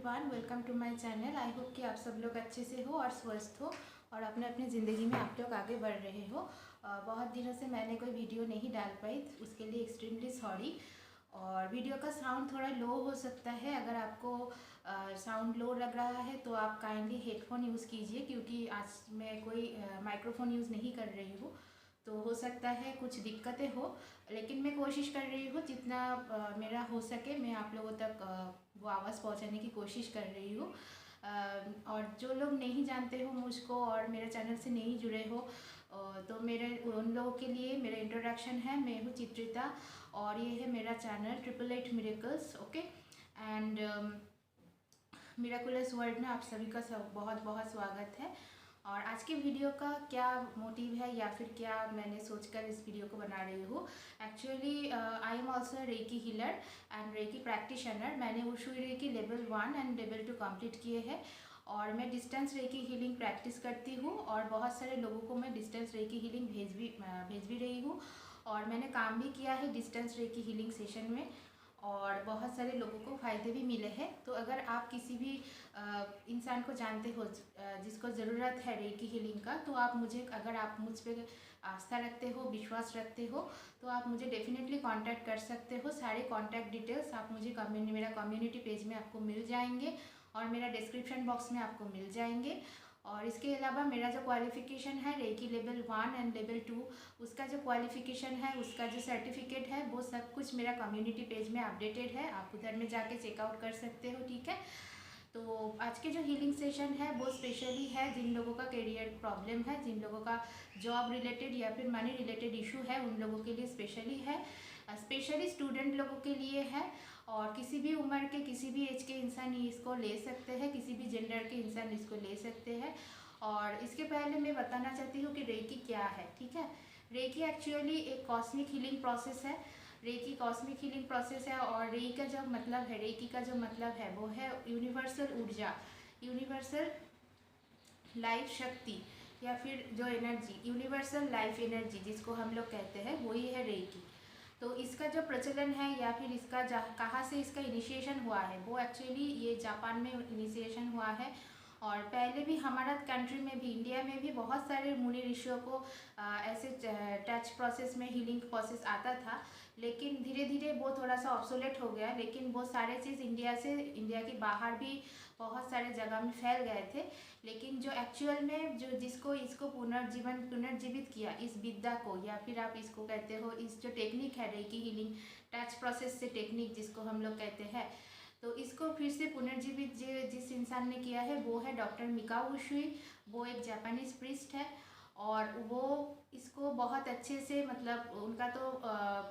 Everyone, welcome to my channel. I hope कि आप सब लोग अच्छे से हो और स्वस्थ हो और अपने अपने ज़िंदगी में आप लोग आगे बढ़ रहे हो। बहुत दिनों से मैंने कोई वीडियो नहीं डाल पाई, उसके लिए एक्सट्रीमली सॉरी। और वीडियो का साउंड थोड़ा लो हो सकता है। अगर आपको साउंड लो लग रहा है तो आप काइंडली हेडफोन यूज़ कीजिए, क्योंकि आज मैं कोई माइक्रोफोन यूज़ नहीं कर रही हूँ, तो हो सकता है कुछ दिक्कतें हो। लेकिन मैं कोशिश कर रही हूँ जितना मेरा हो सके मैं आप लोगों तक वो आवाज़ पहुँचाने की कोशिश कर रही हूँ। और जो लोग नहीं जानते हो मुझको और मेरे चैनल से नहीं जुड़े हो, तो मेरे उन लोगों के लिए मेरा इंट्रोडक्शन है। मैं हूँ चित्रिता और ये है मेरा channel 888 miracles. Okay, and miraculous world में आप सभी का बहुत बहुत स्वागत है। और आज के वीडियो का क्या मोटिव है या फिर क्या मैंने सोचकर इस वीडियो को बना रही हूँ। Actually I am also reiki healer and reiki practitioner. मैंने Usui reiki level 1 and level 2 complete किए हैं और मैं डिस्टेंस रेकी हीलिंग प्रैक्टिस करती हूँ और बहुत सारे लोगों को मैं डिस्टेंस रेकी हीलिंग भेज भी रही हूँ। और मैंने काम भी किया है डिस्टेंस रेकी हीलिंग सेशन में और बहुत सारे लोगों को फ़ायदे भी मिले हैं। तो अगर आप किसी भी इंसान को जानते हो जिसको ज़रूरत है रेकी हीलिंग का, तो आप मुझे, अगर आप मुझ पर आस्था रखते हो, विश्वास रखते हो, तो आप मुझे डेफिनेटली कांटेक्ट कर सकते हो। सारे कांटेक्ट डिटेल्स आप मुझे मेरा कम्युनिटी पेज में आपको मिल जाएंगे और मेरा डिस्क्रिप्शन बॉक्स में आपको मिल जाएंगे। और इसके अलावा मेरा जो क्वालिफ़िकेशन है रेकी लेवल 1 एंड लेवल 2, उसका जो क्वालिफ़िकेशन है, उसका जो सर्टिफिकेट है, वो सब कुछ मेरा कम्युनिटी पेज में अपडेटेड है। आप उधर में जाके चेकआउट कर सकते हो, ठीक है। तो आज के जो हीलिंग सेशन है वो स्पेशली है जिन लोगों का करियर प्रॉब्लम है, जिन लोगों का जॉब रिलेटेड या फिर मनी रिलेटेड इशू है, उन लोगों के लिए स्पेशली है। स्पेशली स्टूडेंट लोगों के लिए है और किसी भी उम्र के, किसी भी एज के इंसान इसको ले सकते हैं, किसी भी जेंडर के इंसान इसको ले सकते हैं। और इसके पहले मैं बताना चाहती हूँ कि रेकी क्या है, ठीक है। रेकी एक्चुअली एक कॉस्मिक हीलिंग प्रोसेस है। रेकी कॉस्मिक हीलिंग प्रोसेस है और रेकी का जो मतलब है, रेकी का जो मतलब है वो है यूनिवर्सल ऊर्जा, यूनिवर्सल लाइफ शक्ति या फिर जो एनर्जी, यूनिवर्सल लाइफ एनर्जी जिसको हम लोग कहते हैं, वही है रेकी। तो इसका जो प्रचलन है या फिर इसका कहाँ से इसका इनिशिएशन हुआ है, वो एक्चुअली ये जापान में इनिशिएशन हुआ है। और पहले भी हमारा कंट्री में भी, इंडिया में भी बहुत सारे मुनि ऋषियों को ऐसे टच प्रोसेस में हीलिंग प्रोसेस आता था, लेकिन धीरे धीरे वो थोड़ा सा ऑब्सोलेट हो गया। लेकिन वो सारे चीज़ इंडिया के बाहर भी बहुत सारे जगह में फैल गए थे। लेकिन जो एक्चुअल में जिसको इसको पुनर्जीवित किया, इस विद्या को, या फिर आप इसको कहते हो, इस जो टेक्निक है रेकी हीलिंग टच प्रोसेस से टेक्निक जिसको हम लोग कहते हैं, तो इसको फिर से पुनर्जीवित जिस इंसान ने किया है वो है डॉक्टर मिकाओ उशुई। वो एक जापानीज प्रीस्ट है और वो इसको बहुत अच्छे से, मतलब उनका तो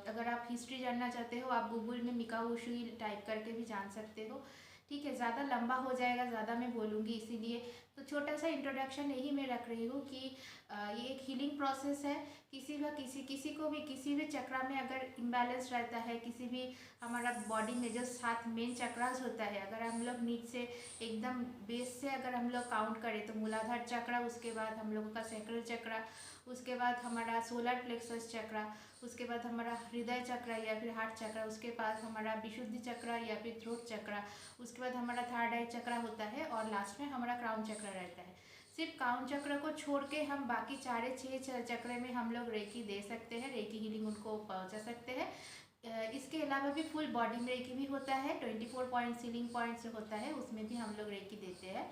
अगर आप हिस्ट्री जानना चाहते हो, आप गूगल में मिकाओ उशुई टाइप करके भी जान सकते हो, ठीक है। ज़्यादा लंबा हो जाएगा, ज़्यादा मैं बोलूँगी, इसीलिए तो छोटा सा इंट्रोडक्शन यही मैं रख रही हूँ कि ये एक हीलिंग प्रोसेस है। किसी को भी किसी भी चक्रा में अगर इम्बैलेंस रहता है, किसी भी हमारा बॉडी में जो 7 मेन चक्रास होता है, अगर हम लोग नीचे से एकदम बेस से अगर हम लोग काउंट करें तो मूलाधार चक्रा, उसके बाद हम लोगों का सैक्रल चक्रा, उसके बाद हमारा सोलर प्लेक्सस चक्रा, उसके बाद हमारा हृदय चक्रा या फिर हार्ट चक्रा, उसके बाद हमारा विशुद्धि चक्रा या फिर थ्रोट चक्रा, उसके बाद हमारा थर्ड आई चक्रा होता है और लास्ट में हमारा क्राउन चक्र रहता है। सिर्फ क्राउन चक्र को छोड़ के हम बाकी 4-6 चक्र में हम लोग रेकी दे सकते हैं, रेकी हीलिंग उनको पहुंचा सकते हैं। इसके अलावा भी फुल बॉडी में रेकी भी होता है, 24 पॉइंट सीलिंग पॉइंट से होता है, उसमें भी हम लोग रेकी देते हैं,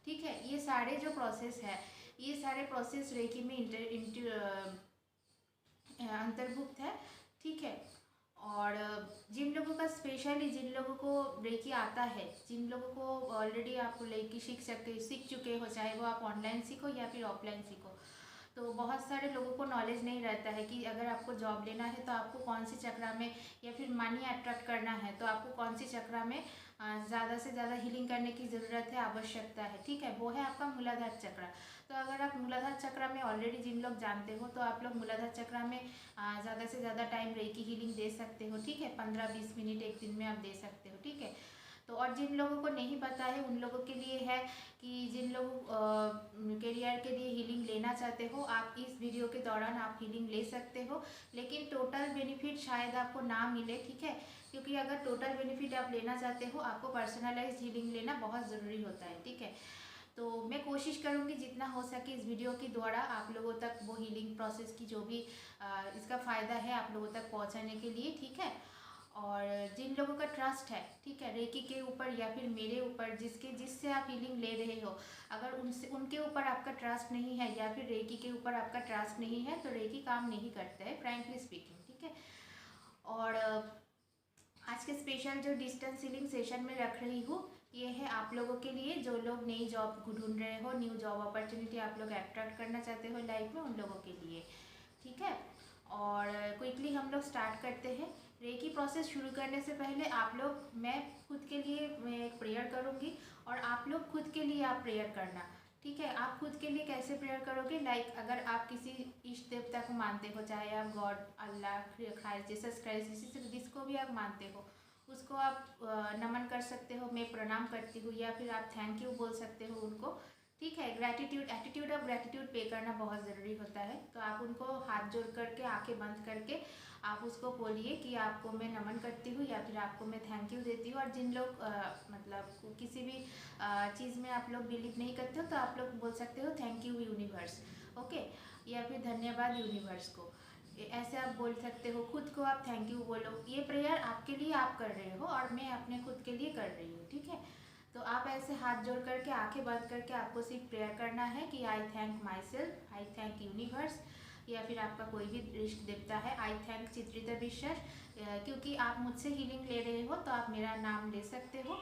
ठीक है। ये सारे जो प्रोसेस है, ये सारे प्रोसेस रेकी में अंतर्भुक्त है, ठीक है। और जिन लोगों का स्पेशली, जिन लोगों को रेकी आता है, जिन लोगों को ऑलरेडी आप रेकी सीख चुके हो, चाहे वो आप ऑनलाइन सीखो या फिर ऑफलाइन सीखो, तो बहुत सारे लोगों को नॉलेज नहीं रहता है कि अगर आपको जॉब लेना है तो आपको कौन सी चक्रा में, या फिर मनी अट्रैक्ट करना है तो आपको कौन सी चक्रा में ज़्यादा से ज़्यादा हीलिंग करने की ज़रूरत है, आवश्यकता है, ठीक है। वो है आपका मूलाधार चक्रा। तो अगर आप मूलाधार चक्रा में ऑलरेडी जिन लोग जानते हो, तो आप लोग मूलाधार चक्रा में ज़्यादा से ज़्यादा टाइम रेकी हीलिंग दे सकते हो, ठीक है। 15-20 मिनट एक दिन में आप दे सकते हो, ठीक है। तो और जिन लोगों को नहीं पता है उन लोगों के लिए है कि जिन लोग करियर के लिए हीलिंग लेना चाहते हो, आप इस वीडियो के दौरान आप हीलिंग ले सकते हो, लेकिन टोटल बेनिफिट शायद आपको ना मिले, ठीक है। क्योंकि अगर टोटल बेनिफिट आप लेना चाहते हो, आपको पर्सनलाइज हीलिंग लेना बहुत ज़रूरी होता है, ठीक है। तो मैं कोशिश करूँगी जितना हो सके इस वीडियो के द्वारा आप लोगों तक वो हीलिंग प्रोसेस की जो भी इसका फ़ायदा है आप लोगों तक पहुँचाने के लिए, ठीक है। और जिन लोगों का ट्रस्ट है, ठीक है, रेकी के ऊपर या फिर मेरे ऊपर, जिससे आप हीलिंग ले रहे हो, अगर उनके ऊपर आपका ट्रस्ट नहीं है या फिर रेकी के ऊपर आपका ट्रस्ट नहीं है तो रेकी काम नहीं करता है, फ्रैंकली स्पीकिंग, ठीक है। और आज के स्पेशल जो डिस्टेंस हीलिंग सेशन में रख रही हूँ ये है आप लोगों के लिए, जो लोग नई जॉब ढूंढ रहे हो, न्यू जॉब अपॉर्चुनिटी आप लोग अट्रैक्ट करना चाहते हो लाइफ में, उन लोगों के लिए, ठीक है। और क्विकली हम लोग स्टार्ट करते हैं। रेकी प्रोसेस शुरू करने से पहले मैं खुद के लिए मैं एक प्रेयर करूँगी और आप लोग खुद के लिए आप प्रेयर करना, ठीक है। आप खुद के लिए कैसे प्रेयर करोगे, लाइक अगर आप किसी इष्ट देवता को मानते हो, चाहे आप गॉड, अल्लाह, क्राइस्ट, जीसस क्राइस्ट, जिसको भी आप मानते हो उसको आप नमन कर सकते हो, मैं प्रणाम करती हूँ, या फिर आप थैंक यू बोल सकते हो उनको, ठीक है। ग्रैटिट्यूड, एटीट्यूड ऑफ ग्रैटिट्यूड पे करना बहुत ज़रूरी होता है। तो आप उनको हाथ जोड़ करके, आंखें बंद करके आप उसको बोलिए कि आपको मैं नमन करती हूँ या फिर आपको मैं थैंक यू देती हूँ। और जिन लोग मतलब किसी भी चीज़ में आप लोग बिलीव नहीं करते हो तो आप लोग बोल सकते हो थैंक यू यूनिवर्स, ओके, या फिर धन्यवाद यूनिवर्स को, ऐसे आप बोल सकते हो। खुद को आप थैंक यू बोलो। ये प्रेयर आपके लिए आप कर रहे हो और मैं अपने खुद के लिए कर रही हूँ, ठीक है। तो आप ऐसे हाथ जोड़ करके, आंखें बंद करके आपको सिर्फ प्रेयर करना है कि आई thank my self, I thank universe, या फिर आपका कोई भी इष्ट देवता है, आई थैंक चित्रिता विश्वास, क्योंकि आप मुझसे हीलिंग ले रहे हो तो आप मेरा नाम ले सकते हो।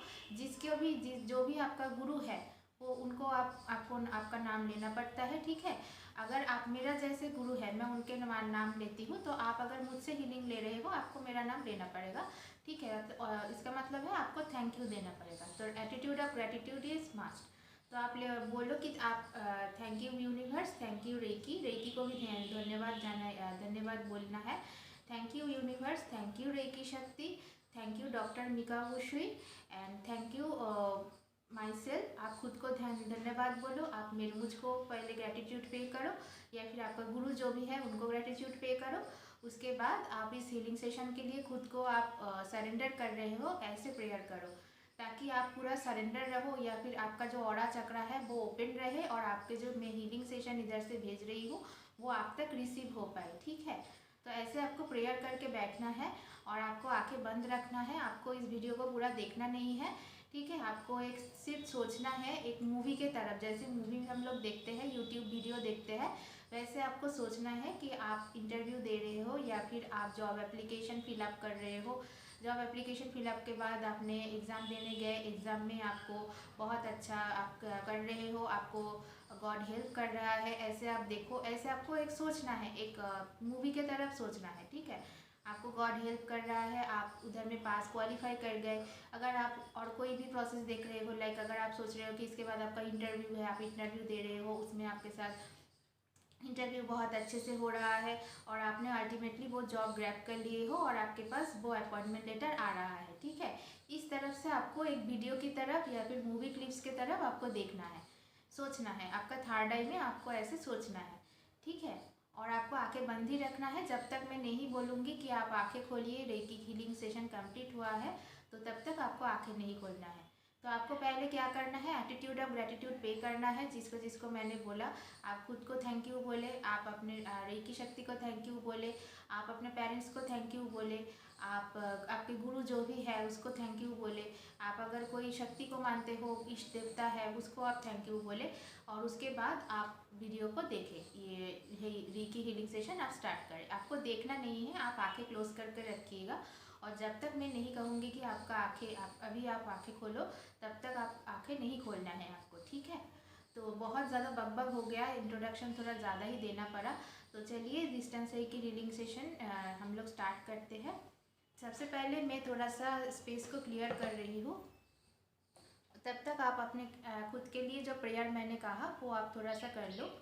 जो भी आपका गुरु है वो उनको आपको आपका नाम लेना पड़ता है, ठीक है। अगर आप मेरा जैसे गुरु है, मैं उनके नाम लेती हूँ, तो आप अगर मुझसे हीलिंग ले रहे हो आपको मेरा नाम लेना पड़ेगा, ठीक है। तो इसका मतलब है आपको थैंक यू देना पड़ेगा। तो attitude of gratitude is must. तो आप बोलो कि आप thank you universe, thank you reiki, reiki को भी धन्यवाद बोलना है। Thank you universe, thank you reiki शक्ति, thank you doctor Mika Usui, and thank you my self. आप खुद को धन्यवाद बोलो। आप मुझको पहले ग्रेटिट्यूड पे करो, या फिर आपका गुरु जो भी है उनको ग्रेटिट्यूड पे करो। उसके बाद आप इस हीलिंग सेशन के लिए खुद को आप सरेंडर कर रहे हो, ऐसे प्रेयर करो ताकि आप पूरा सरेंडर रहो, या फिर आपका जो ऑरा चक्रा है वो ओपन रहे और आपके जो मैं हीलिंग सेशन इधर से भेज रही हूँ वो आप तक रिसीव हो पाए, ठीक है। तो ऐसे आपको प्रेयर करके बैठना है और आपको आंखें बंद रखना है। आपको इस वीडियो को पूरा देखना नहीं है, ठीक है। आपको एक सिर्फ सोचना है, एक मूवी के तरफ, जैसे मूवी में हम लोग देखते हैं, यूट्यूब वीडियो देखते हैं, वैसे आपको सोचना है कि आप इंटरव्यू दे रहे हो या फिर आप जॉब एप्लीकेशन फिलअप कर रहे हो। जॉब एप्लीकेशन फिलअप के बाद आपने एग्ज़ाम देने गए, एग्ज़ाम में आपको बहुत अच्छा आप कर रहे हो, आपको गॉड हेल्प कर रहा है, ऐसे आप देखो, ऐसे आपको एक सोचना है, एक मूवी के तरफ सोचना है, ठीक है। आपको गॉड हेल्प कर रहा है, आप उधर में पास क्वालिफाई कर गए। अगर आप और कोई भी प्रोसेस देख रहे हो, लाइक अगर आप सोच रहे हो कि इसके बाद आपका इंटरव्यू है, आप इंटरव्यू दे रहे हो, उसमें आपके साथ इंटरव्यू बहुत अच्छे से हो रहा है और आपने अल्टीमेटली वो जॉब ग्रैब कर लिए हो और आपके पास वो अपॉइंटमेंट लेटर आ रहा है, ठीक है। इस तरफ से आपको एक वीडियो की तरफ या फिर मूवी क्लिप्स की तरफ आपको देखना है, सोचना है। आपका थर्ड आई में आपको ऐसे सोचना है, ठीक है। और आपको आंखें बंद ही रखना है जब तक मैं नहीं बोलूँगी कि आप आंखें खोलिए, रेकी हीलिंग सेशन कंप्लीट हुआ है, तो तब तक आपको आंखें नहीं खोलना है। तो आपको पहले क्या करना है, एटीट्यूड ऑफ ग्रेटिट्यूड पे करना है, जिसको जिसको मैंने बोला। आप खुद को थैंक यू बोले, आप अपने रेकी शक्ति को थैंक यू बोले, आप अपने पेरेंट्स को थैंक यू बोले, आप आपके गुरु जो भी है उसको थैंक यू बोले, आप अगर कोई शक्ति को मानते हो, इष्ट देवता है, उसको आप थैंक यू बोले। और उसके बाद आप वीडियो को देखें, ये रेकी हीलिंग सेशन आप स्टार्ट करें। आपको देखना नहीं है, आप आंखें क्लोज करके रखिएगा और जब तक मैं नहीं कहूँगी कि आपका अभी आप आंखें खोलो, तब तक आप आंखें नहीं खोलना है आपको, ठीक है। तो बहुत ज़्यादा बकबक हो गया, इंट्रोडक्शन थोड़ा ज़्यादा ही देना पड़ा। तो चलिए डिस्टेंस रेकी रीडिंग सेशन हम लोग स्टार्ट करते हैं। सबसे पहले मैं थोड़ा सा स्पेस को क्लियर कर रही हूँ, तब तक आप अपने खुद के लिए जो प्रेयर मैंने कहा वो आप थोड़ा सा कर लो।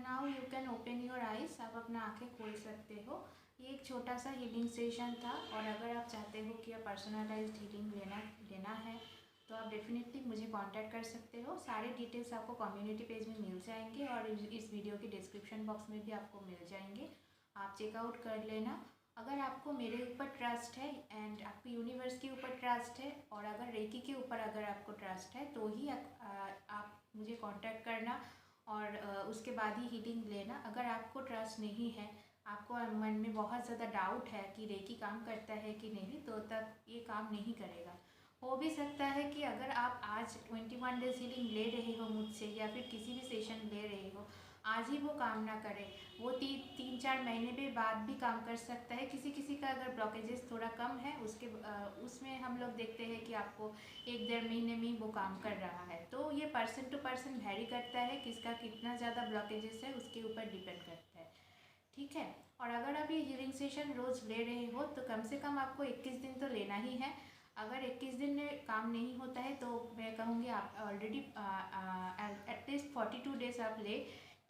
Now you can open your eyes, आप अपना आँखें खोल सकते हो। ये एक छोटा सा हीलिंग सेशन था, और अगर आप चाहते हो कि आप पर्सनलाइज्ड हीलिंग लेना है तो आप डेफिनेटली मुझे कांटेक्ट कर सकते हो। सारे डिटेल्स आपको कम्युनिटी पेज में मिल जाएंगे और इस वीडियो के डिस्क्रिप्शन बॉक्स में भी आपको मिल जाएंगे, आप चेकआउट कर लेना। अगर आपको मेरे ऊपर ट्रस्ट है एंड आपको यूनिवर्स के ऊपर ट्रस्ट है, और अगर रेकी के ऊपर अगर आपको ट्रस्ट है, तो ही आप मुझे कांटेक्ट करना और उसके बाद ही हीलिंग लेना। अगर आपको ट्रस्ट नहीं है, आपको मन में बहुत ज़्यादा डाउट है कि रेकी काम करता है कि नहीं, तो तब ये काम नहीं करेगा। हो भी सकता है कि अगर आप आज 21 डेज हीलिंग ले रहे हो मुझसे, या फिर किसी भी सेशन ले रहे हो, आज ही वो काम ना करे, वो 3-4 महीने के बाद भी काम कर सकता है। किसी किसी का अगर ब्लॉकेजेस थोड़ा कम है, उसमें हम लोग देखते हैं कि आपको 1-1.5 महीने में ही वो काम कर रहा है। तो ये पर्सन टू पर्सन वैरी करता है, किसका कितना ज़्यादा ब्लॉकेजेस है उसके ऊपर डिपेंड करता है, ठीक है। और अगर आप ये हीलिंग सेशन रोज़ ले रहे हो तो कम से कम आपको 21 दिन तो लेना ही है। अगर 21 दिन में काम नहीं होता है तो मैं कहूँगी आप ऑलरेडी एटलीस्ट 42 डेज आप ले,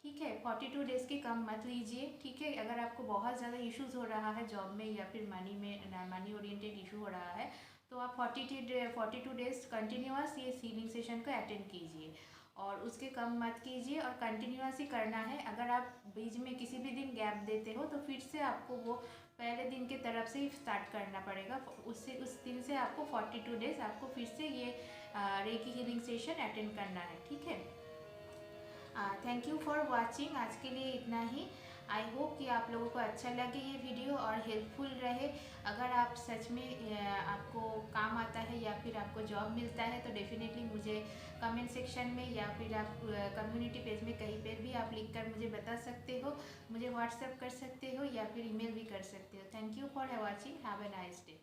ठीक है। 42 डेज़ के कम मत लीजिए, ठीक है। अगर आपको बहुत ज़्यादा इश्यूज़ हो रहा है जॉब में या फिर मनी ओरिएंटेड इशू हो रहा है, तो आप 42 डेज़ कंटिन्यूअस ये हीलिंग सेशन को अटेंड कीजिए, और उसके कम मत कीजिए, और कंटिन्यूअस ही करना है। अगर आप बीच में किसी भी दिन गैप देते हो तो फिर से आपको वो पहले दिन के तरफ से ही स्टार्ट करना पड़ेगा। उस दिन से आपको 42 डेज़ आपको फिर से ये रेकी हीलिंग सेशन अटेंड करना है, ठीक है। थैंक यू फॉर वॉचिंग, आज के लिए इतना ही। आई होप कि आप लोगों को अच्छा लगे ये वीडियो और हेल्पफुल रहे। अगर आप सच में आपको काम आता है या फिर आपको जॉब मिलता है तो डेफिनेटली मुझे कमेंट सेक्शन में या फिर आप कम्युनिटी पेज में कहीं पर भी आप लिख कर मुझे बता सकते हो, मुझे व्हाट्सएप कर सकते हो या फिर ईमेल भी कर सकते हो। Thank you for watching, have a nice day.